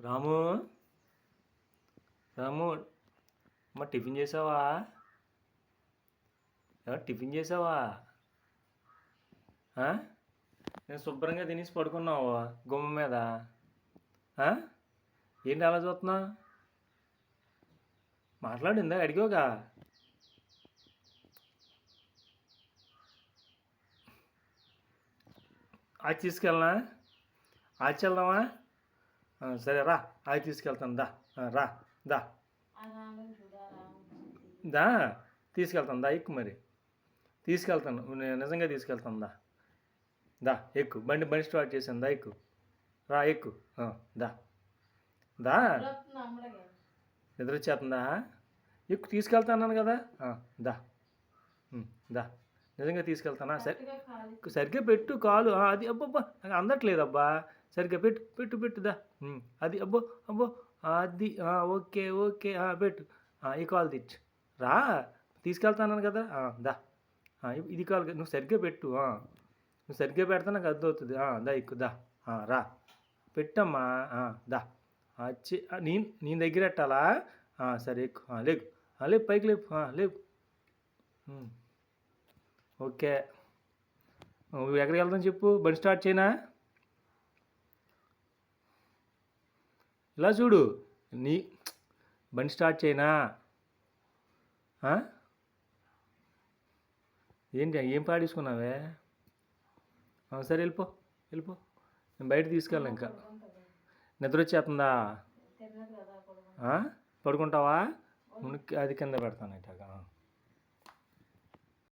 రాము రాము అమ్మ టిఫిన్ చేసావా? టిఫిన్ చేసావా? నేను శుభ్రంగా తినేసి పడుకున్నావు గుమ్మ మీద. ఏంటి అలా చూస్తున్నా? మాట్లాడిందా? అడిగోగా. ఆచి తీసుకెళ్ళనా? ఆచి వెళ్దామా? సరే రా, ఆచి తీసుకెళ్తాను. దా రా, దా దా తీసుకెళ్తాను. దా ఎక్కు, మరి తీసుకెళ్తాను, నేను నిజంగా తీసుకెళ్తాను. దా దా ఎక్కు, బండి స్టార్ట్ చేశాను. దా ఎక్కు, రా ఎక్కు. దా దా నిద్ర వచ్చేస్తుందా? ఎక్కు, తీసుకెళ్తాను కదా. దా దా నిజంగా తీసుకెళ్తానా? సరిగ్గా పెట్టు కాలు. అది అబ్బబ్బా, నాకు అందట్లేదు అబ్బా. సరిగ్గా పెట్టు పెట్టు పెట్టు. దా అది అబ్బో అబ్బో, అది ఓకే ఓకే, పెట్టు. ఈ కాలు తెచ్చు. రా, తీసుకెళ్తాను కదా. దా ఇది కాలు, నువ్వు సరిగ్గా పెట్టు. నువ్వు సరిగ్గా పెడతా నాకు అర్థమవుతుంది. దా ఎక్కు, దా రా, పెట్టమ్మా. దా వచ్చి నేను దగ్గర పెట్టాలా? సరే ఎక్కు, లేకు, లేపు, పైకి లేపు, లేపు. ఓకే, నువ్వు ఎక్కడికి వెళ్తాను చెప్పు. బండి స్టార్ట్ చేయనా? ఇలా చూడు, నీ బండి స్టార్ట్ చేయనా? ఏంటి ఏం పాడేసుకున్నావే? సరే వెళ్ళిపో, వెళ్ళిపో. నేను బయట తీసుకెళ్ళను ఇంకా. నిద్ర వచ్చేస్తుందా? పడుకుంటావా? అది కింద పెడతాను ఇట్లాగా.